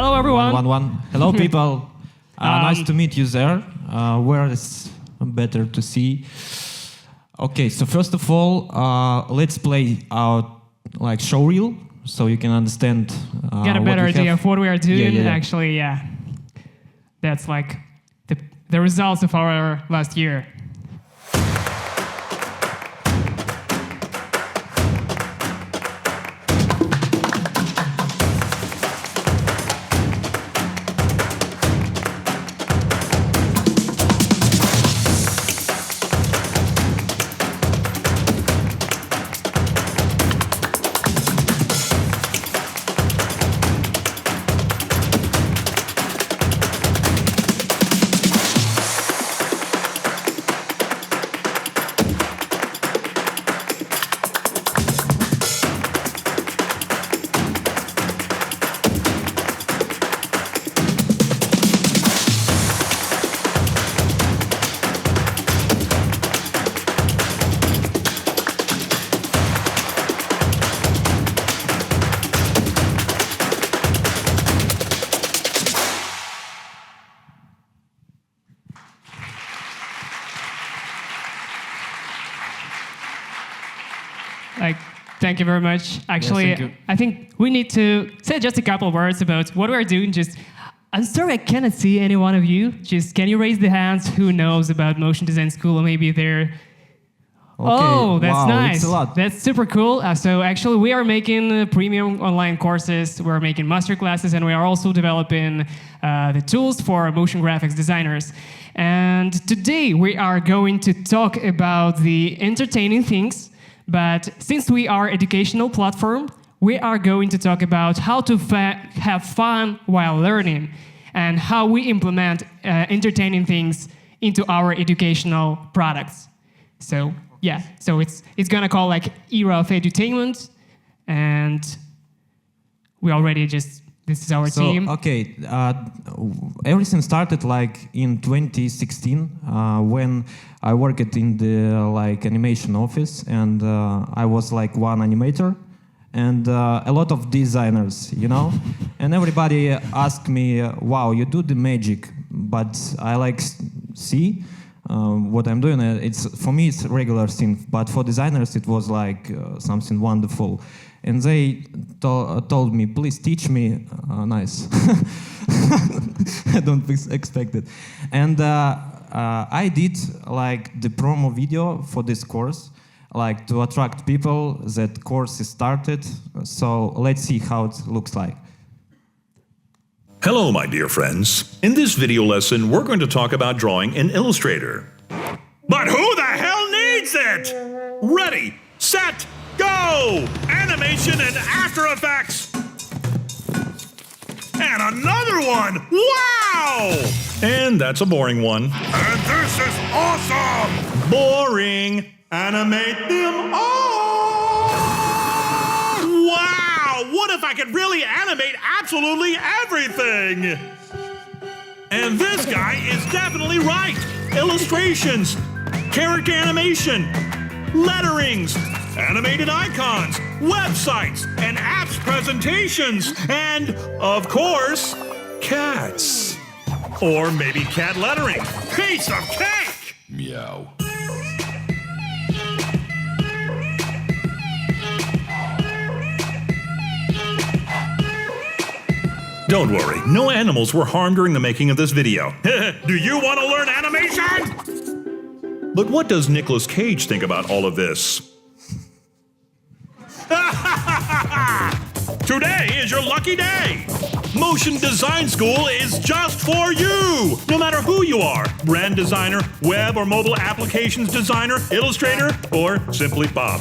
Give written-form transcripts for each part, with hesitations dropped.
Hello, everyone. Hello, people. Nice to meet you there. Where is better to see? Okay, so first of all, let's play our showreel so you can understand. Get a better idea of what we are doing. Yeah. Actually, that's like the results of our last year. Thank you very much. Actually, yes, I think we need to say just a couple of words about what we're doing. I'm sorry I cannot see any one of you. Can you raise the hands who knows about Motion Design School? Or maybe they're... Okay. Oh, that's wow, nice. It's a lot. That's super cool. So actually, we are making premium online courses. We're making master classes, and we are also developing the tools for motion graphics designers. And today, we are going to talk about the entertaining things. But since we are an educational platform, we are going to talk about how to have fun while learning and how we implement entertaining things into our educational products. So so it's gonna call like era of edutainment, and we already this is our team. Okay, everything started in 2016 when I worked in the animation office, and I was one animator and a lot of designers, and everybody asked me, wow, you do the magic, but I see what I'm doing. For me it's regular thing, but for designers it was something wonderful. And they told me, please teach me. Nice. I don't expect it. And I did the promo video for this course, to attract people. That course is started. So let's see how it looks like. Hello, my dear friends. In this video lesson, we're going to talk about drawing in Illustrator. But who the hell needs it? Ready, set, go! Animation and After Effects! And another one! Wow! And that's a boring one. And this is awesome! Boring! Animate them all! Wow! What if I could really animate absolutely everything? And this guy is definitely right! Illustrations, character animation, letterings, animated icons, websites, and apps presentations, and, of course, cats. Or maybe cat lettering. Piece of cake! Meow. Don't worry, no animals were harmed during the making of this video. Do you want to learn animation? But what does Nicolas Cage think about all of this? Today is your lucky day! Motion Design School is just for you! No matter who you are, brand designer, web or mobile applications designer, illustrator, or simply Bob.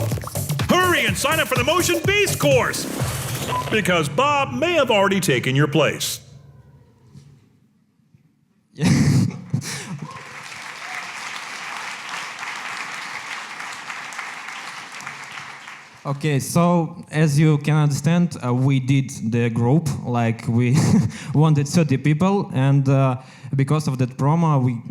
Hurry and sign up for the Motion Beast course! Because Bob may have already taken your place. Okay, so as you can understand, we did the group, we wanted 30 people, and because of that promo, we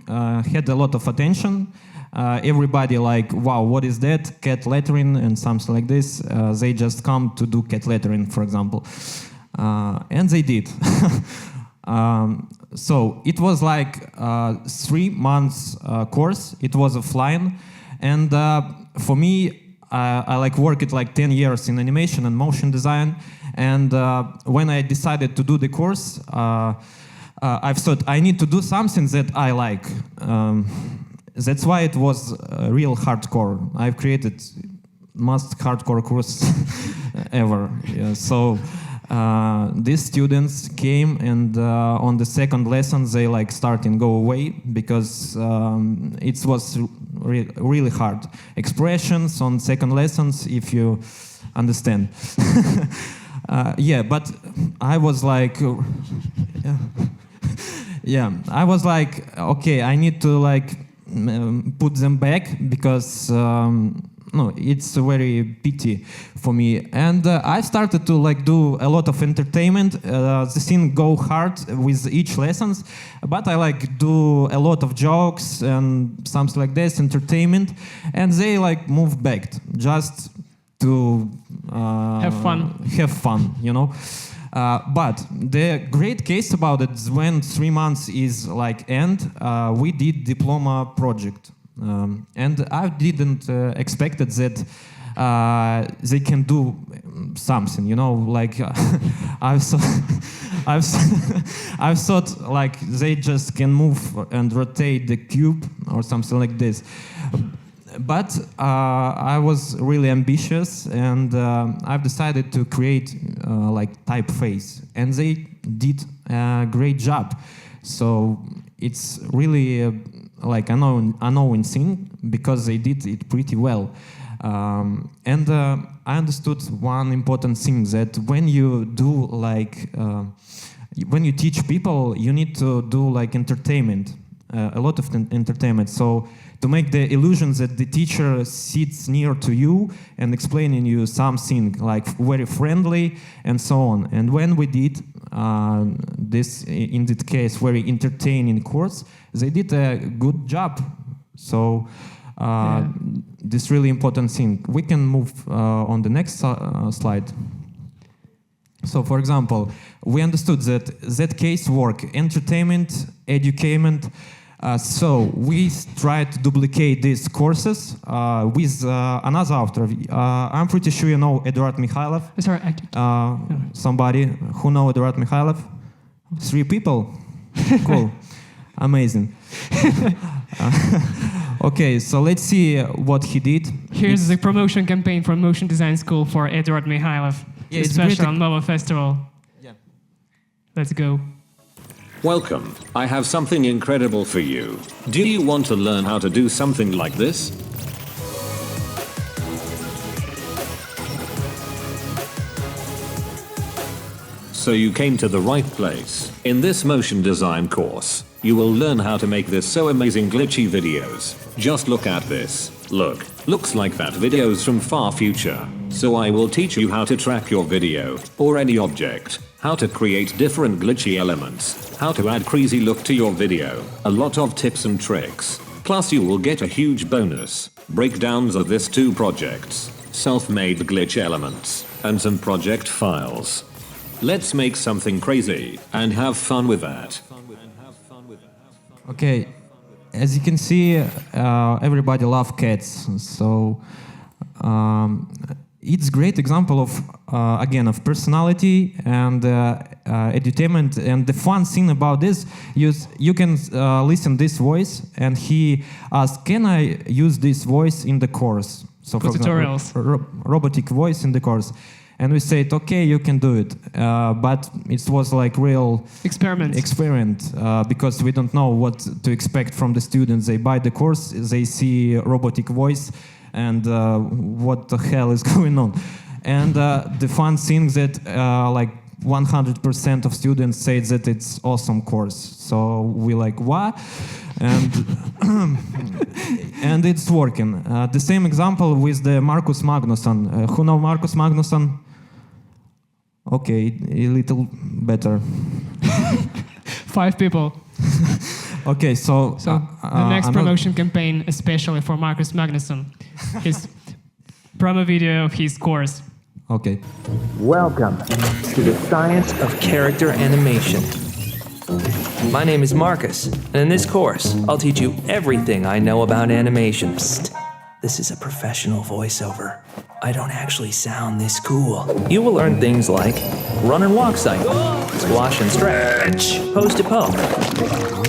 had a lot of attention. Everybody wow, what is that? Cat lettering and something like this. They just come to do cat lettering, for example. And they did. So it was like 3 months course. It was offline, and for me, I like worked like 10 years in animation and motion design. And when I decided to do the course, I thought I need to do something that I like. That's why it was real hardcore. I've created most hardcore course ever. Yeah, so. These students came, and on the second lesson they like start and go away because it was really hard. Expressions on second lessons, if you understand. Yeah, but I was like, yeah, I was like, okay, I need to like put them back because. No, it's a very pity for me, and I started to like do a lot of entertainment. The scene go hard with each lessons, but I like do a lot of jokes and something like this, entertainment, and they like move back just to have fun, you know. But the great case about it is when 3 months is like end, we did diploma project. And I didn't expect that they can do something, you know, like I've thought like they just can move and rotate the cube or something like this. But I was really ambitious, and I've decided to create like typeface, and they did a great job. So it's really like unknown thing because they did it pretty well. And I understood one important thing, that when you do like when you teach people, you need to do like entertainment, a lot of entertainment. So to make the illusion that the teacher sits near to you and explaining you something like very friendly and so on. And when we did this, in that case, very entertaining course, they did a good job. So this really important thing. We can move on the next slide. So, for example, we understood that case work, entertainment, education. So we tried to duplicate these courses with another author. I'm pretty sure you know Eduard Mikhailov. Sorry, somebody who know Eduard Mikhailov? 3 people? Cool. Amazing. Okay, so let's see what he did. Here's the promotion campaign from Motion Design School for Eduard Mikhailov. Yeah, especially on Mouvo Festival. Yeah. Let's go. Welcome. I have something incredible for you. Do you want to learn how to do something like this? So you came to the right place. In this motion design course, you will learn how to make this so amazing glitchy videos. Just look at this. Look, looks like that video's from far future. So I will teach you how to track your video, or any object, how to create different glitchy elements, how to add crazy look to your video, a lot of tips and tricks. Plus you will get a huge bonus, breakdowns of this 2 projects, self-made glitch elements, and some project files. Let's make something crazy, and have fun with that. Okay, as you can see, everybody loves cats, so it's a great example of, again, of personality and edutainment. And the fun thing about this is you can listen this voice, and he asks, can I use this voice in the course? So for tutorials. Example, robotic voice in the course. And we said, okay, you can do it. But it was like real experiment because we don't know what to expect from the students. They buy the course, they see robotic voice, and what the hell is going on? And the fun thing that like 100% of students say that it's awesome course. So we like, what? And and it's working. The same example with the Marcus Magnusson. Who know Marcus Magnusson? Okay, a little better. 5 people. Okay, so the next promotion campaign, especially for Marcus Magnusson, his promo video of his course. Okay. Welcome to the science of character animation. My name is Marcus, and in this course, I'll teach you everything I know about animation. Psst. This is a professional voiceover. I don't actually sound this cool. You will learn things like run and walk cycle, squash and stretch, pose to pose,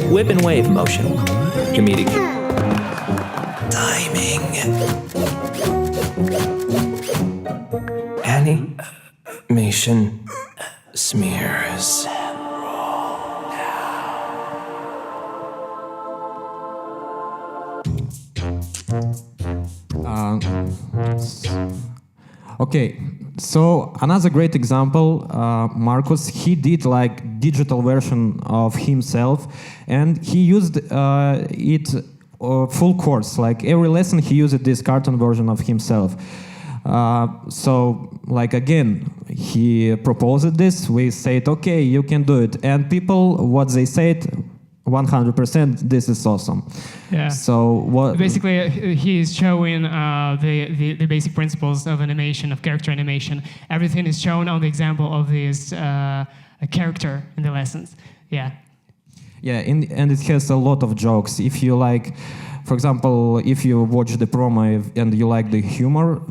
whip and wave motion, comedic timing, animation smears. Okay, so another great example, Marcus, he did like digital version of himself, and he used it full course. Like every lesson, he used this cartoon version of himself. So, like again, he proposed this. We said, okay, you can do it, and people, what they said, 100%, this is awesome. Yeah. So what? Basically, he is showing the basic principles of animation, of character animation. Everything is shown on the example of this character in the lessons. Yeah. Yeah, and it has a lot of jokes. If you like, for example, if you watch the promo and you like the humor,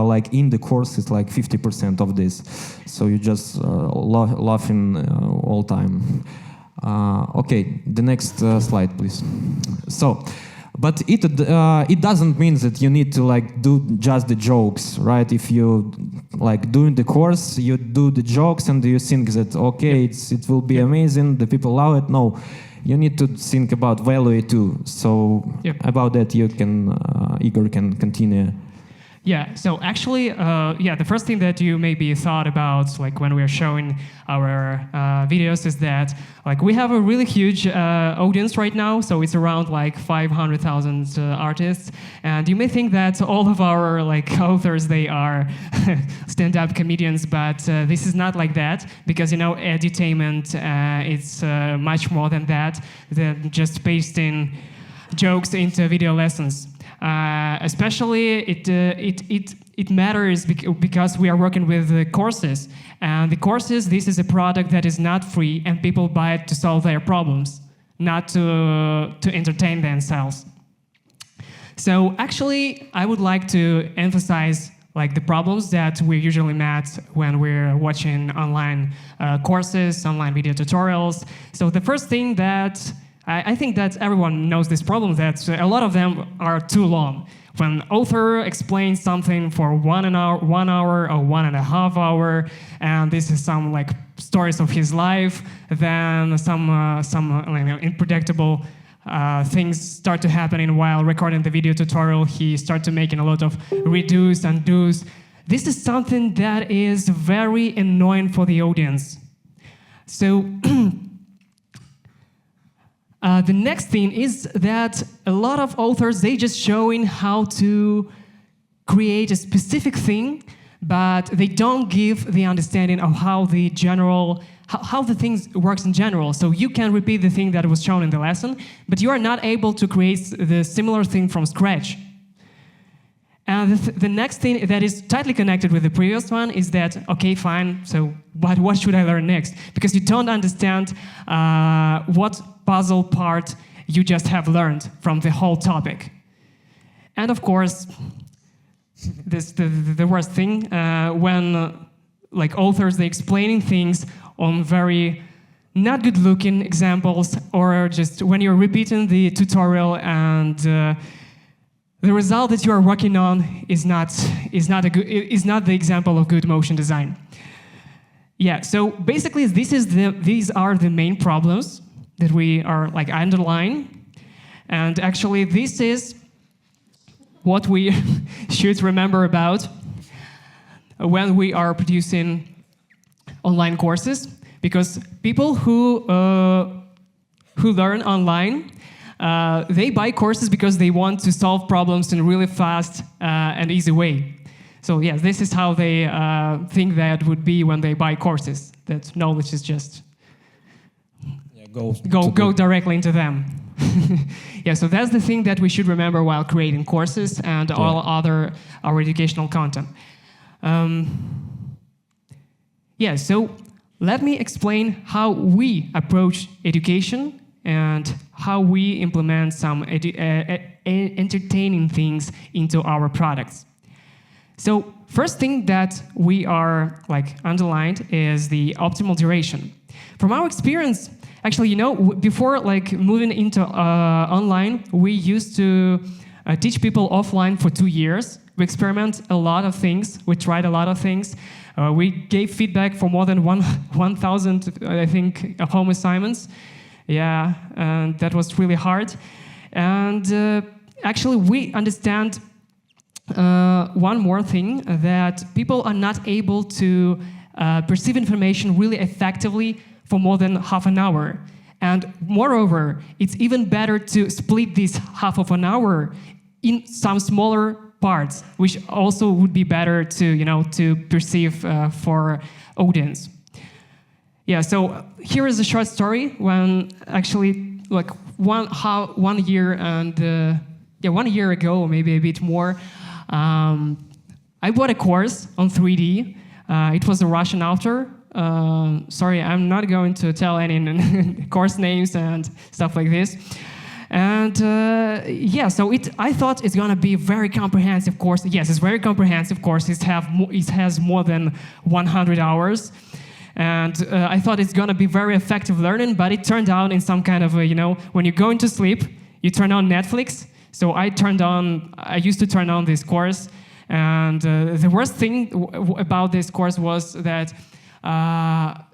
like in the course, it's like 50% of this. So you just laughing all time. Okay, the next slide, please. So, but it doesn't mean that you need to like do just the jokes, right? If you like doing the course, you do the jokes and you think that okay, it will be amazing, the people love it. No, you need to think about value too. So about that, you can Igor can continue. Yeah, so actually, the first thing that you maybe thought about, like when we're showing our videos, is that like we have a really huge audience right now. So it's around like 500,000 artists, and you may think that all of our like authors, they are stand-up comedians, but this is not like that, because you know, edutainment, it's much more than that, than just pasting jokes into video lessons. Especially it matters because we are working with courses, and the courses, this is a product that is not free, and people buy it to solve their problems, not to entertain themselves. So actually, I would like to emphasize like the problems that we usually met when we're watching online courses, online video tutorials. So the first thing that I think that everyone knows this problem, that a lot of them are too long. When author explains something for 1 hour or 1.5 hours, and this is some like stories of his life, then some unpredictable things start to happen while recording the video tutorial. He starts to making a lot of redos and do's. This is something that is very annoying for the audience. So. The next thing is that a lot of authors, they just showing how to create a specific thing, but they don't give the understanding of how the things works in general. So you can repeat the thing that was shown in the lesson, but you are not able to create the similar thing from scratch. And the next thing that is tightly connected with the previous one is that, okay, fine, so what should I learn next? Because you don't understand what puzzle part you just have learned from the whole topic. And of course, the worst thing, when like authors, they're explaining things on very not good looking examples, or just when you're repeating the tutorial and the result that you are working on is not the example of good motion design. Yeah, so basically these are the main problems that we are like underlying, and actually this is what we should remember about when we are producing online courses, because people who learn online, they buy courses because they want to solve problems in a really fast and easy way. So yes, this is how they think that would be when they buy courses, that knowledge is just go directly into them. Yeah, so that's the thing that we should remember while creating courses and all other our educational content. Yeah, so let me explain how we approach education and how we implement some entertaining things into our products. So first thing that we are underlined is the optimal duration. From our experience, actually, before moving into online, we used to teach people offline for 2 years. We experiment a lot of things. We tried a lot of things. We gave feedback for more than 1,000, I think, home assignments. Yeah, and that was really hard. And actually, we understand one more thing, that people are not able to perceive information really effectively for more than half an hour. And moreover, it's even better to split this half of an hour in some smaller parts, which also would be better to perceive for audience. Yeah, so here is a short story when actually 1 year and 1 year ago, or maybe a bit more, I bought a course on 3D. It was a Russian author. Sorry, I'm not going to tell any course names and stuff like this. And so I thought it's gonna be a very comprehensive course. Yes, it's a very comprehensive course. It has more than 100 hours. And I thought it's gonna be very effective learning, but it turned out in some kind of when you're going to sleep, you turn on Netflix. So I used to turn on this course. And the worst thing about this course was that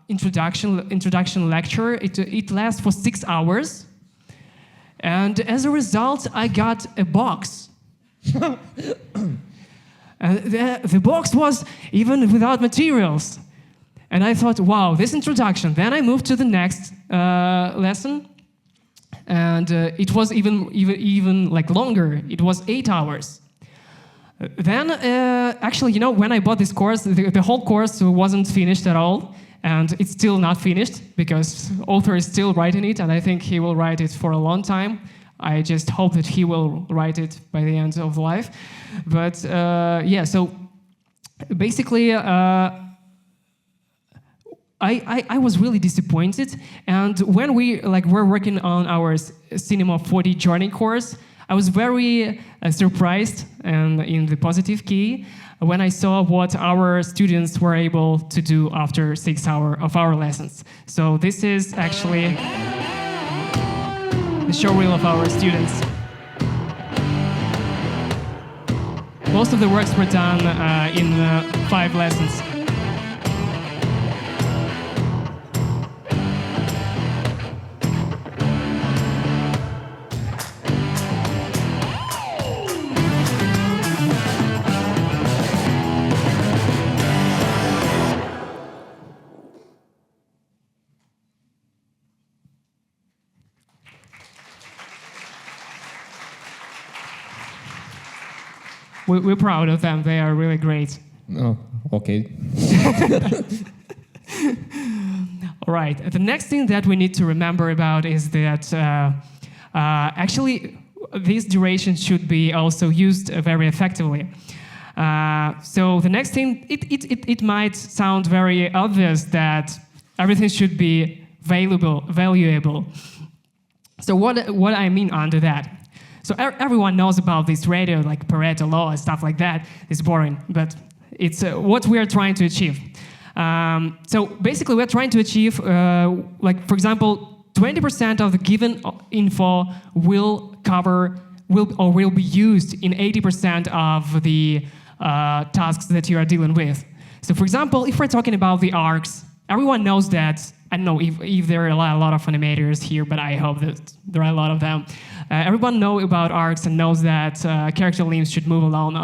introduction lecture, it lasts for 6 hours. And as a result, I got a box. The box was even without materials. And I thought, wow, this introduction. Then I moved to the next lesson. And it was even longer. It was 8 hours. Then, actually, when I bought this course, the whole course wasn't finished at all. And it's still not finished because the author is still writing it, and I think he will write it for a long time. I just hope that he will write it by the end of life. But so basically, I was really disappointed. And when we were working on our Cinema 4D Journey course, I was very surprised, and in the positive key, when I saw what our students were able to do after 6 hours of our lessons. So this is actually the showreel of our students. Most of the works were done in 5 lessons. We're proud of them. They are really great. Oh, okay. All right. The next thing that we need to remember about is that actually these durations should be also used very effectively. So the next thing, it might sound very obvious that everything should be valuable. So what I mean under that? So everyone knows about this radio, like Pareto law and stuff like that. It's boring, but it's what we are trying to achieve. So basically, we're trying to achieve, for example, 20% of the given info will be used in 80% of the tasks that you are dealing with. So for example, if we're talking about the arcs, everyone knows that. I don't know if there are a lot of animators here, but I hope that there are a lot of them. Everyone knows about arcs and knows that character limbs should move along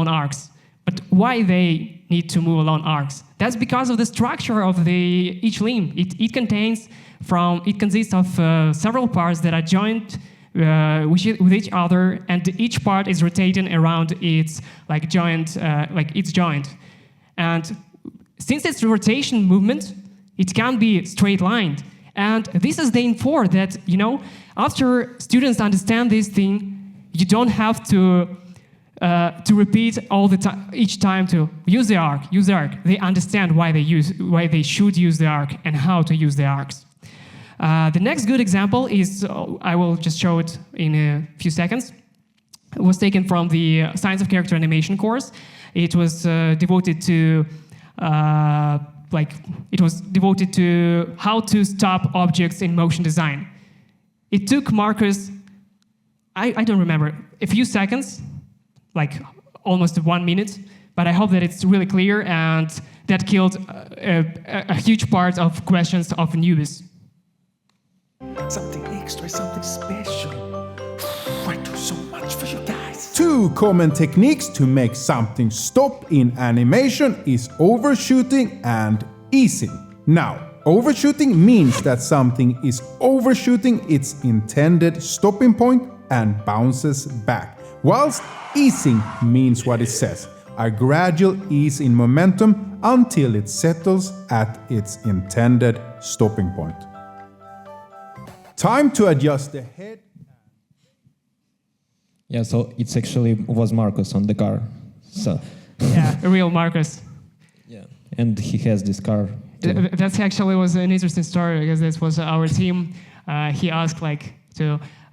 arcs. But why they need to move along arcs? That's because of the structure of each limb. It consists of several parts that are joined with each other, and each part is rotating around its joint. And since it's a rotation movement, it can't be straight-lined. And this is the info that, after students understand this thing, you don't have to to repeat all the time, each time to use the arc, use the arc. They understand why they should use the arc and how to use the arcs. The next good example is, I will just show it in a few seconds. It was taken from the Science of Character Animation course. It was devoted to how to stop objects in motion design. It took Marcus, I don't remember, a few seconds, like almost 1 minute, but I hope that it's really clear, and that killed a huge part of questions of newbies. Something extra, something special. I do so much for you guys. 2 common techniques to make something stop in animation is overshooting and easing. Now, overshooting means that something is overshooting its intended stopping point and bounces back, whilst easing means what it says, a gradual ease in momentum until it settles at its intended stopping point. Time to adjust the head. Yeah, so it's actually was Marcus on the car. So Yeah, a real Marcus. yeah, and he has this car. That actually was an interesting story, because this was our team. He asked guys,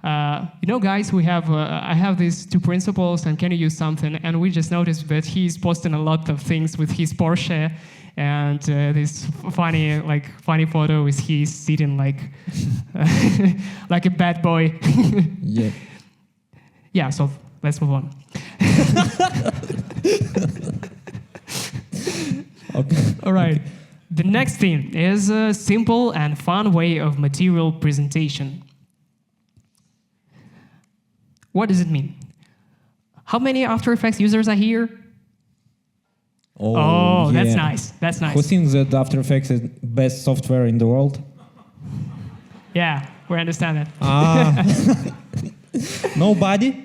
I have these 2 principles, and can you use something? And we just noticed that he's posting a lot of things with his Porsche, and this funny photo is he sitting like like a bad boy. Yeah. Yeah, so let's move on. Okay. All right. The next thing is a simple and fun way of material presentation. What does it mean? How many After Effects users are here? Oh, yeah. that's nice. That's nice. Who thinks that After Effects is best software in the world? Yeah, we understand that. Nobody?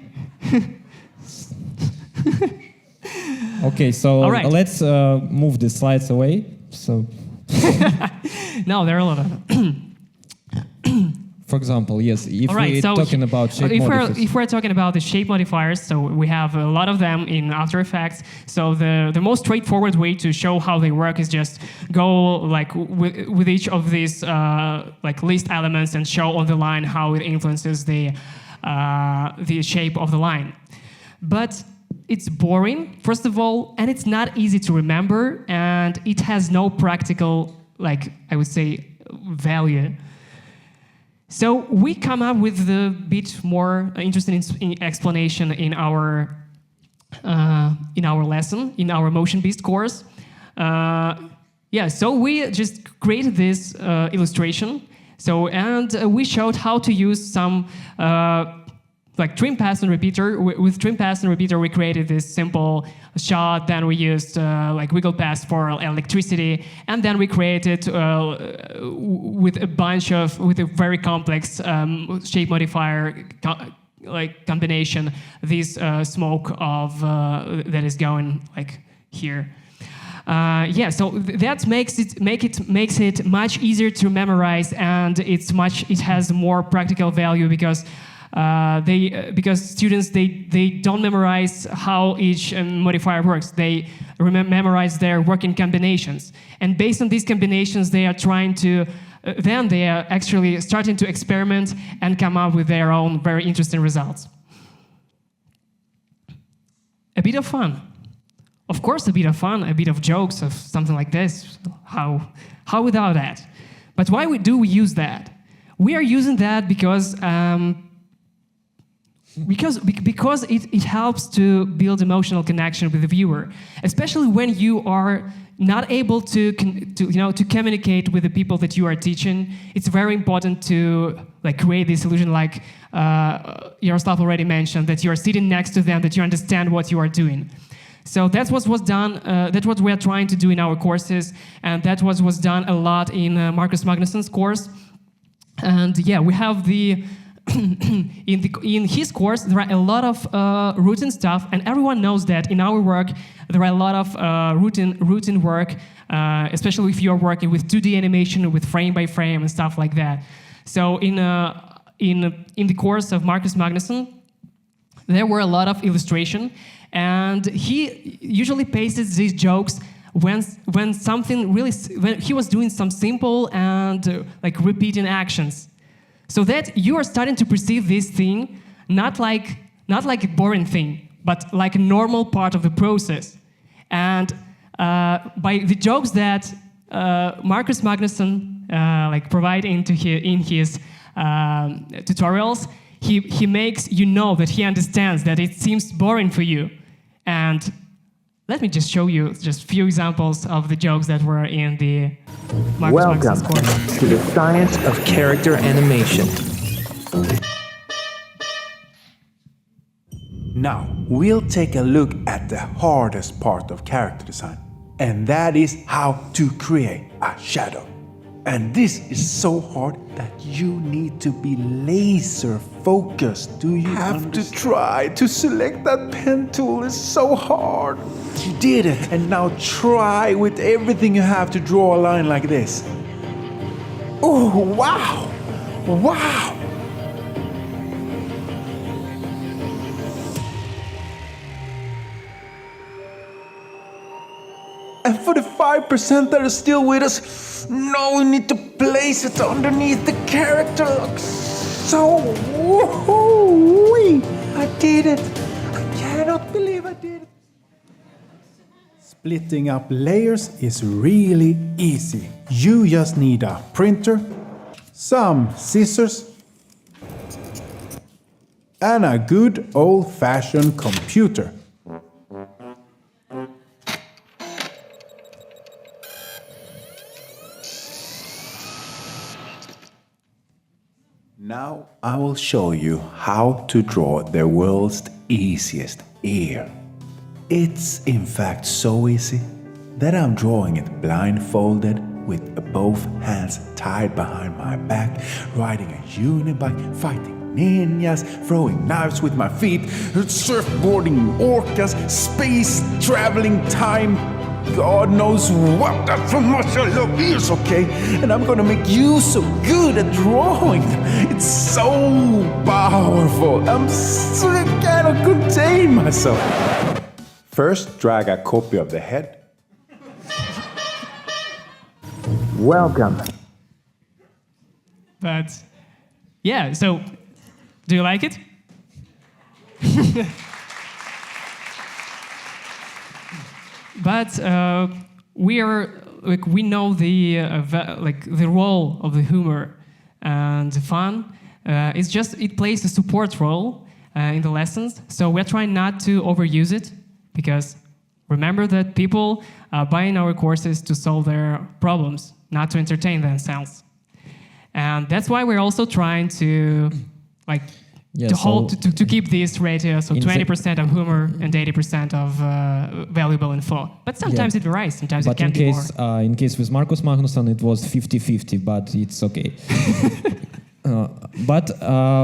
Okay, so All right. let's move the slides away. So, No, there are a lot of them. for example, yes, if All right, we're so talking about shape modifiers. if we're talking about the shape modifiers, so we have a lot of them in After Effects. So the most straightforward way to show how they work is just go like with each of these list elements and show on the line how it influences the shape of the line. But it's boring, first of all, and it's not easy to remember, and it has no practical, I would say, value. So we come up with a bit more interesting explanation in our lesson, in our Motion Beast course. So we just created this illustration. And we showed how to use some trim pass and repeater. With trim pass and repeater, we created this simple shot. Then we used wiggle pass for electricity, and then we created with a very complex shape modifier combination this smoke of that is going here. So that makes it much easier to memorize, and it has more practical value because students they don't memorize how each modifier works. They memorize their working combinations, and based on these combinations, they are trying to. Then they are actually starting to experiment and come up with their own very interesting results. A bit of fun. Of course, a bit of fun, a bit of jokes, of something like this. How without that? But why do we use that? We are using that because it helps to build emotional connection with the viewer, especially when you are not able to communicate with the people that you are teaching. It's very important to create this illusion, Yaroslav already mentioned, that you are sitting next to them, that you understand what you are doing. So that's what was done. That's what we are trying to do in our courses, and that was done a lot in Marcus Magnussen's course. And yeah, we have the in his course there are a lot of routine stuff, and everyone knows that in our work there are a lot of routine work, especially if you are working with 2D animation, with frame by frame and stuff like that. So in the course of Marcus Magnussen, there were a lot of illustration, and he usually pasted these jokes when he was doing some simple and like repeating actions, so that you are starting to perceive this thing not like a boring thing, but like a normal part of the process. And by the jokes that Marcus Magnusson like provide in his tutorials, he makes you know that he understands that it seems boring for you. And let me just show you just a few examples of the jokes that were in the Marcus Magnusson's course. Welcome to the science of character animation. Now, we'll take a look at the hardest part of character design, and that is how to create a shadow. And this is so hard that you need to be laser focused. Do you have to try to select that pen tool? Is so hard. You did it. And now try with everything you have to draw a line like this. Oh, wow. Wow. And for the 5% that are still with us, now we need to place it underneath the character. So, woohoo! I did it! I cannot believe I did it! Splitting up layers is really easy. You just need a printer, some scissors, and a good old-fashioned computer. Now I will show you how to draw the world's easiest ear. It's in fact so easy that I'm drawing it blindfolded with both hands tied behind my back, riding a unibike, fighting ninjas, throwing knives with my feet, surfboarding orcas, space traveling time. God knows what, that's how much I love ears, okay? And I'm gonna make you so good at drawing them. It's so powerful. I cannot contain myself. First, drag a copy of the head. Welcome. But yeah, so do you like it? But we know the role of the humor and the fun. It plays a support role in the lessons. So we're trying not to overuse it, because remember that people are buying our courses to solve their problems, not to entertain themselves. And that's why we're also trying to to keep this ratio, so 20% of humor and 80% of valuable info. But sometimes it varies, sometimes it can be more. In case with Marcus Magnusson, it was 50-50, but it's okay. But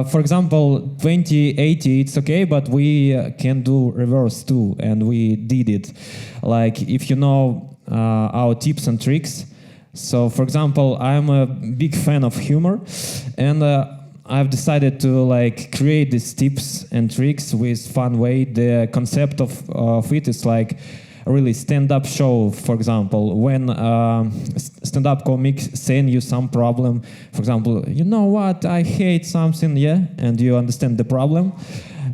for example, 2080, it's okay, but we can do reverse too, and we did it. Like, if you know our tips and tricks. So, for example, I'm a big fan of humor, and I've decided to create these tips and tricks with fun way. The concept of it is like a really stand-up show. For example, when stand-up comics send you some problem, for example, you know what, I hate something, yeah, and you understand the problem.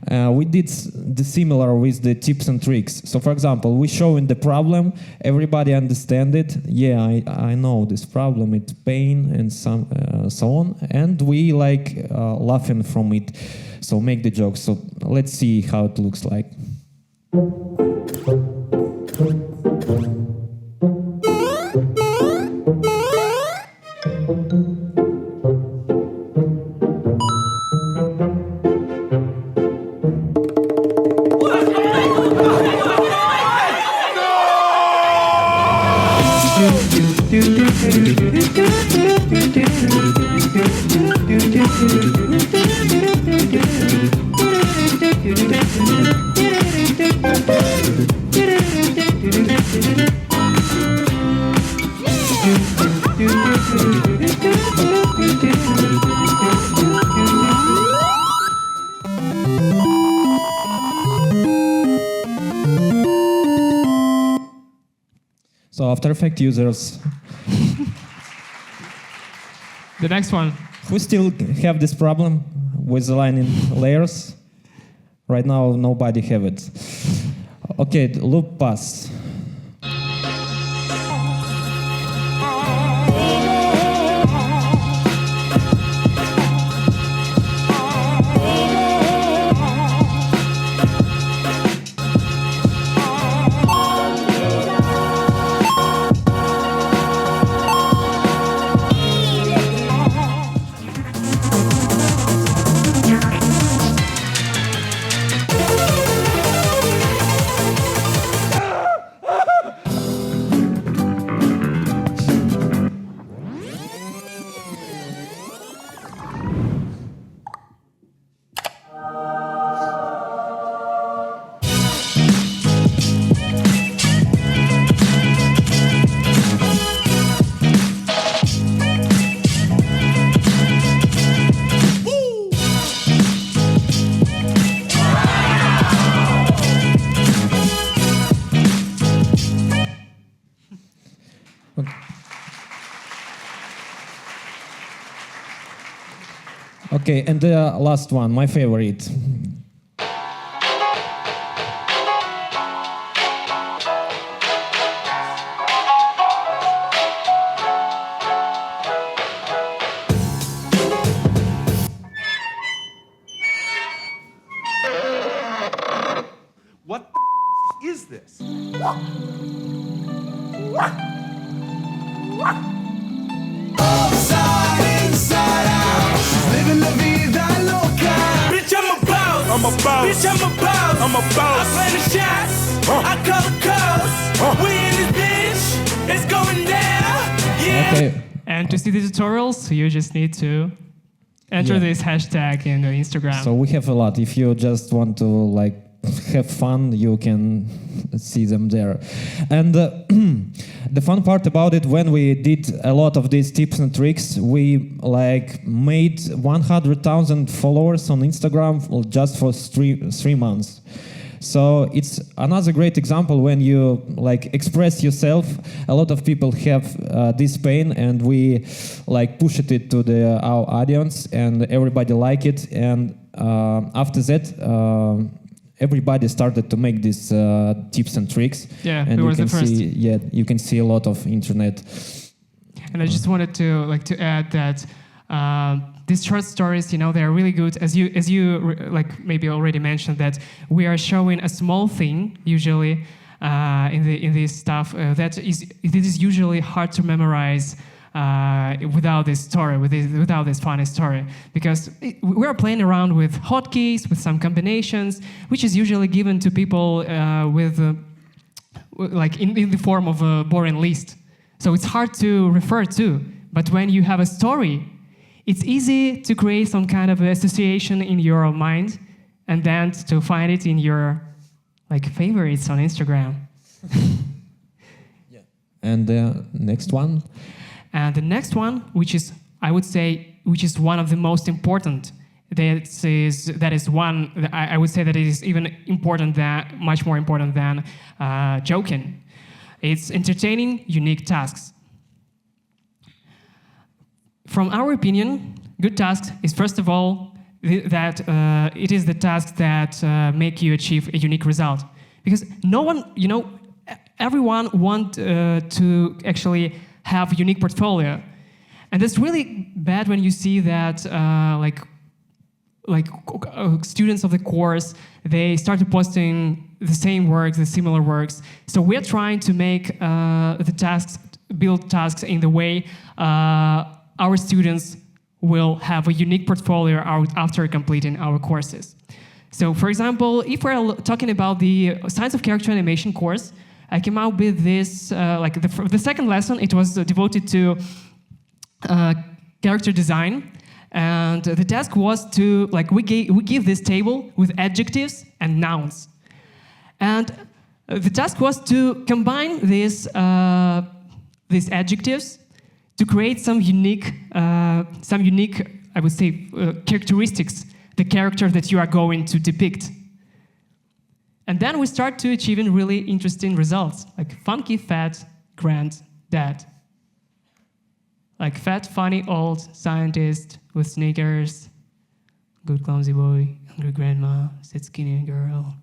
We did the similar with the tips and tricks. So, for example, we show in the problem, everybody understand it. Yeah, I know this problem, it's pain and so on, and we laughing from it. So make the jokes. So let's see how it looks like. So After Effects users, The next one. who still have this problem with aligning layers? Right now, nobody have it. Okay, loop pass. Okay, and the last one, my favorite. What is this? Bitch, I'm a boss. I'm a boss. Bitch, I'm a boss. I'm a boss. I play the shots. I call the calls. We in this bitch. It's going down. Yeah. Okay, And to see the tutorials, you just need to enter Yeah. this hashtag in Instagram. so we have a lot. If you just want to like have fun, you can see them there. And the fun part about it, when we did a lot of these tips and tricks, we like made 100,000 followers on Instagram just for three months. So it's another great example when you like express yourself. A lot of people have this pain, and we like pushed it to our audience, and everybody like it. And after that, everybody started to make these tips and tricks. Yeah, and we you were can the first. see, you can see a lot of internet. And I just wanted to add that these short stories, they're really good. As you maybe already mentioned, that we are showing a small thing usually in this stuff that it is usually hard to memorize without this story, without this funny story, because we are playing around with hotkeys, with some combinations, which is usually given to people with in the form of a boring list. So it's hard to refer to. But when you have a story, it's easy to create some kind of association in your mind, and then to find it in your favorites on Instagram. And the next one. And the next one, which is one of the most important, that is one that I would say that it is even much more important than joking. It's entertaining unique tasks. From our opinion, good tasks is first of all that it is the tasks that make you achieve a unique result. Because no one, everyone wants to actually have a unique portfolio. And that's really bad when you see that students of the course, they started posting the same works, the similar works. So we're trying to make build tasks in the way our students will have a unique portfolio after completing our courses. So for example, if we're talking about the Science of Character Animation course, I came out with this, the second lesson, it was devoted to character design. And the task was to, we give this table with adjectives and nouns. And the task was to combine these adjectives to create some unique, I would say, characteristics, the character that you are going to depict. And then we start to achieving really interesting results, like funky, fat, granddad. Like fat, funny old scientist with sneakers, good clumsy boy, hungry grandma, sad skinny girl.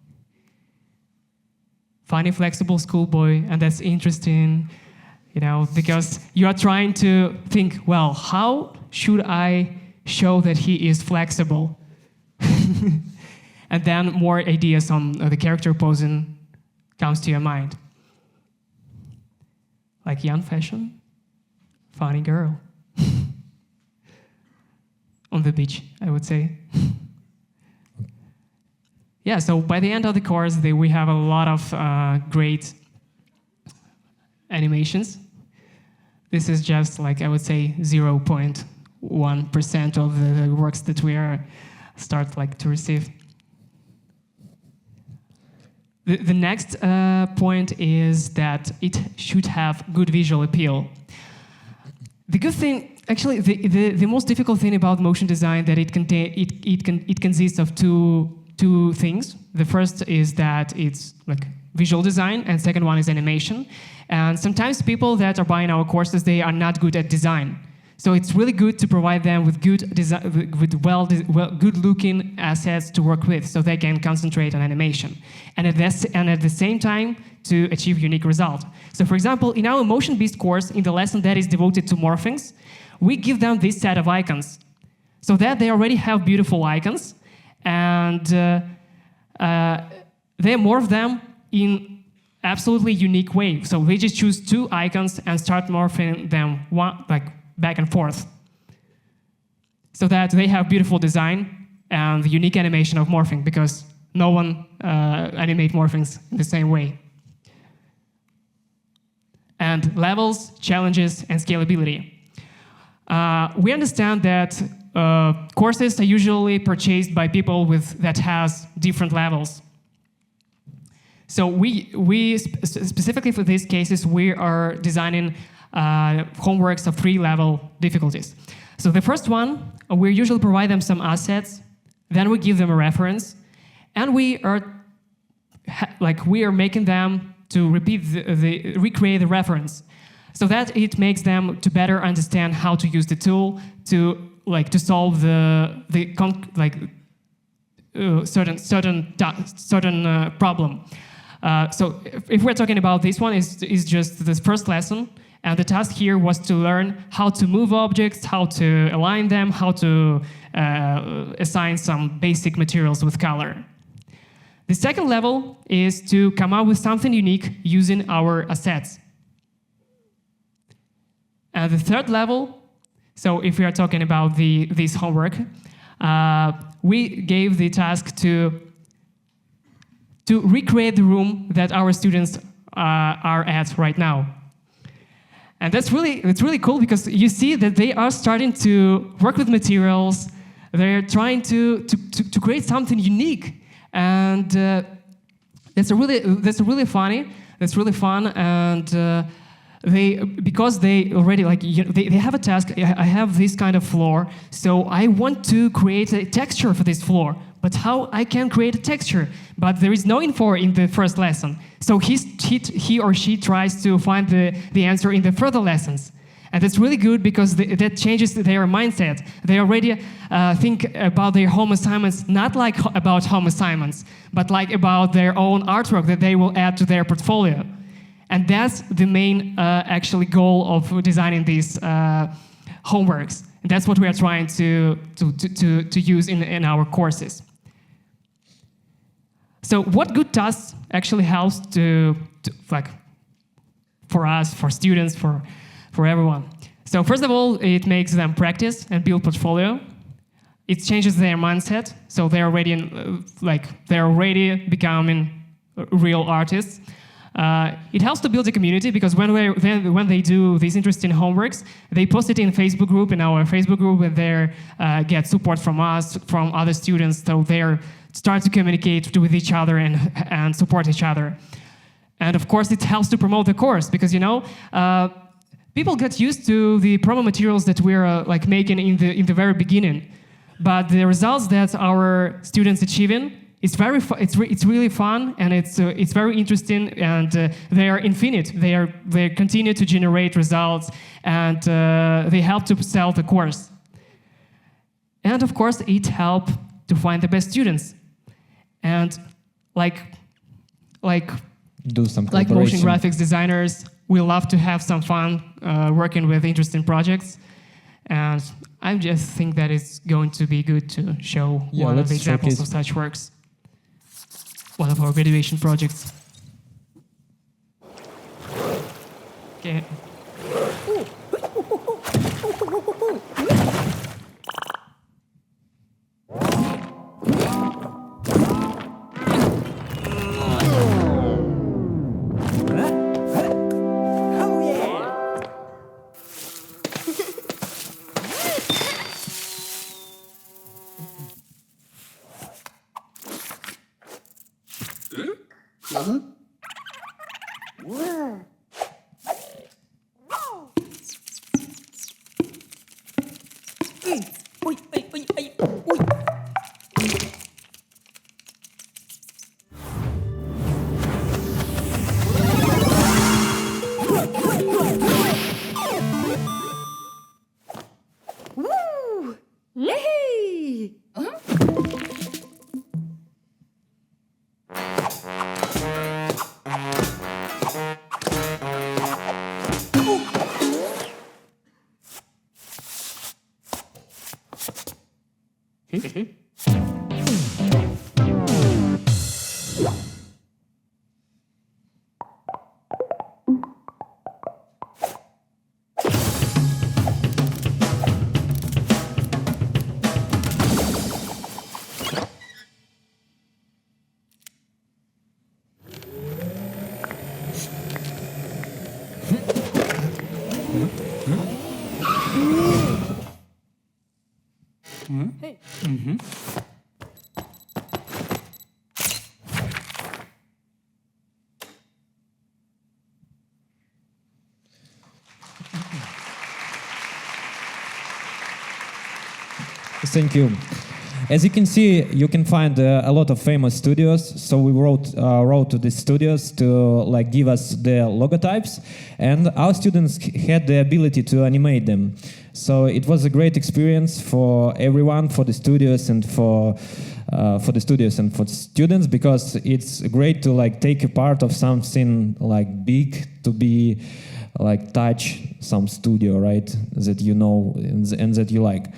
Funny, flexible schoolboy, and that's interesting, you know, because you are trying to think, well, how should I show that he is flexible? And then more ideas on the character posing comes to your mind. Like young fashion, funny girl. On the beach, I would say. Yeah, so by the end of the course, we have a lot of great animations. This is just like, I would say, 0.1% of the works that we are start to receive. The next point is that it should have good visual appeal. The good thing, actually, the most difficult thing about motion design that it consists of two things. The first is that it's like visual design, and second one is animation. And sometimes people that are buying our courses, they are not good at design. So it's really good to provide them with good design, with good-looking assets to work with, so they can concentrate on animation, and at the same time to achieve unique result. So, for example, in our Motion Beast course, in the lesson that is devoted to morphings, we give them this set of icons, so that they already have beautiful icons, and they morph them in absolutely unique way. So they just choose two icons and start morphing them back and forth, so that they have beautiful design and the unique animation of morphing, because no one animate morphings in the same way. And levels, challenges, and scalability. We understand that courses are usually purchased by people that has different levels. So we specifically for these cases, we are designing homeworks of 3-level difficulties. So the first one, we usually provide them some assets, then we give them a reference, and we are making them to recreate the reference, so that it makes them to better understand how to use the tool to solve certain problem. So if we're talking about this one, is just this first lesson. And the task here was to learn how to move objects, how to align them, how to assign some basic materials with color. The second level is to come up with something unique using our assets. And the third level, so if we are talking about this homework, we gave the task to recreate the room that our students are at right now. And it's really cool, because you see that they are starting to work with materials. They're trying to create something unique, and that's really fun. And because they already they have a task. I have this kind of floor, so I want to create a texture for this floor. But how I can create a texture? But there is no info in the first lesson. So he or she tries to find the answer in the further lessons. And that's really good, because that changes their mindset. They already think about their home assignments, not about home assignments, but about their own artwork that they will add to their portfolio. And that's the main actually goal of designing these homeworks. And that's what we are trying to use in our courses. So what good tasks actually helps for us, for students, for everyone? So first of all, it makes them practice and build portfolio. It changes their mindset, so they're already becoming real artists. It helps to build a community, because when they do these interesting homeworks, they post it in Facebook group, in our Facebook group, and they get support from us, from other students, so they start to communicate with each other and support each other. And of course, it helps to promote the course, because people get used to the promo materials that we're making in the very beginning, but the results that our students achieving it's really fun, and it's very interesting, and they are infinite. They continue to generate results, and they help to sell the course. And of course, it helps to find the best students, and like Do some motion collaboration. graphics designers, we love to have some fun working with interesting projects, and I just think that it's going to be good to show one of let's the examples showcase. of such works. One of our graduation projects. Okay. Thank you. As you can see, you can find a lot of famous studios. So we wrote to these studios to give us the logotypes, and our students had the ability to animate them. So it was a great experience for everyone, for the studios and for the students, because it's great to take a part of something big, to be touch some studio, right? That you know and that you like.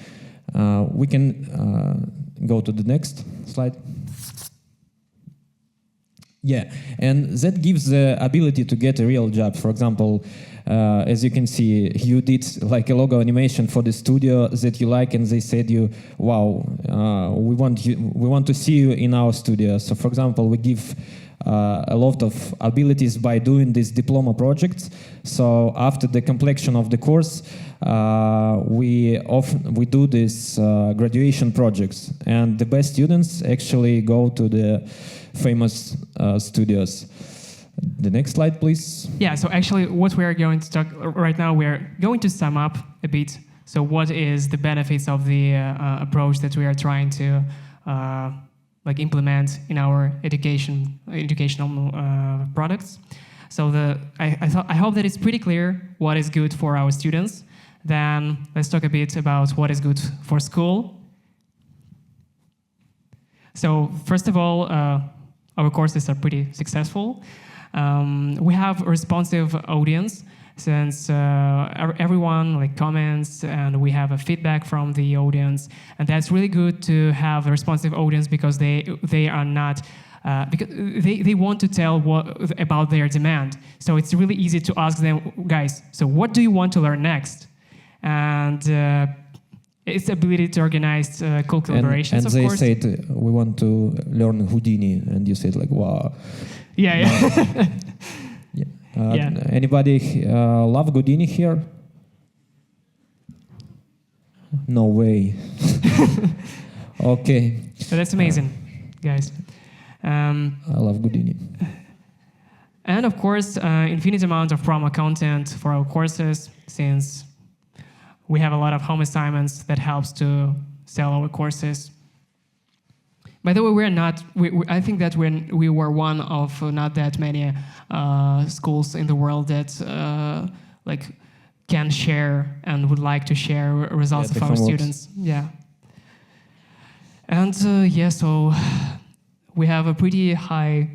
We can go to the next slide. Yeah, and that gives the ability to get a real job. For example, as you can see, you did a logo animation for the studio that you like, and they said you, wow, we want to see you in our studio. So, for example, we give a lot of abilities by doing these diploma projects. So after the completion of the course, we do these graduation projects, and the best students actually go to the famous studios. The next slide, please. Yeah, so actually what we're going to talk right now, we're going to sum up a bit. So what is the benefits of the approach that we are trying to implement in our educational products. So I hope that it's pretty clear what is good for our students. Then let's talk a bit about what is good for school. So first of all, our courses are pretty successful. We have a responsive audience, since everyone comments, and we have a feedback from the audience, and that's really good to have a responsive audience, because they are not because they want to tell about their demand. So it's really easy to ask them, guys, so what do you want to learn next? And its ability to organize cool collaborations, and of they course. said, we want to learn Houdini, and you said wow. Yeah. Yeah. Anybody love Houdini here? No way. Okay. So that's amazing, guys. I love Houdini. And of course, infinite amount of promo content for our courses, since we have a lot of home assignments that helps to sell our courses. By the way, we're not. I think that we were one of not that many schools in the world that like can share and would like to share results of our students. Yeah. And so we have a pretty high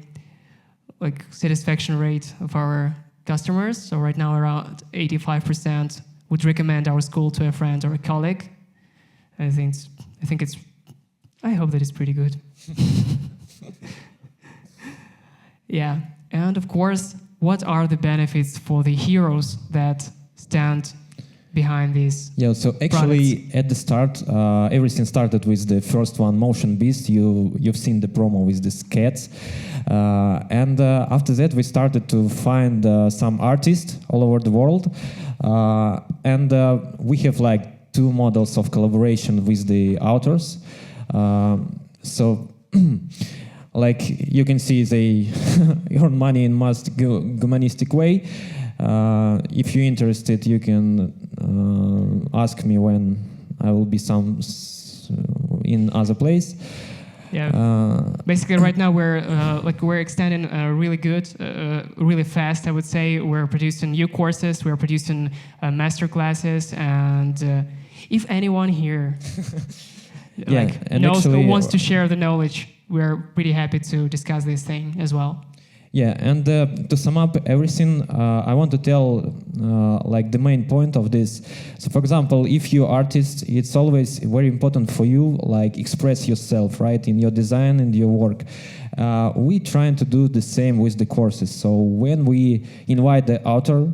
like satisfaction rate of our customers. So right now around 85% would recommend our school to a friend or a colleague. I hope that it's pretty good. Yeah, and of course, what are the benefits for the heroes that stand behind these? Yeah, so actually products? at the start, everything started with the first one, Motion Beast. You've seen the promo with these cats. And after that, we started to find some artists all over the world. And we have like 2 models of collaboration with the authors. So, like you can see, they earn money in most humanistic way. If you're interested, you can ask me when I will be in other place. Yeah. Basically, right now we're extending really good, really fast. I would say we're producing new courses, we're producing master classes, and if anyone here wants to share the knowledge, we're pretty happy to discuss this thing as well. Yeah, and to sum up everything, I want to tell like the main point of this. So, for example, if you're artist, it's always very important for you like express yourself, right, in your design and your work. We trying to do the same with the courses. So when we invite the author,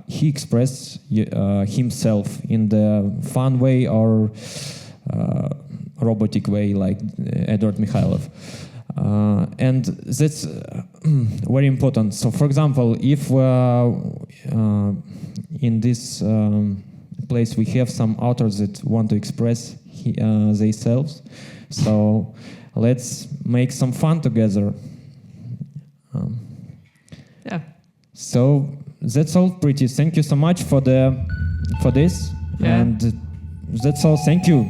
he express himself in the fun way or robotic way, like Edward Mikhailov. And that's very important. So, for example, if in this place we have some authors that want to express themselves, so let's make some fun together. Yeah. So that's all, pretty. Thank you so much for this, Yeah. and that's all. Thank you.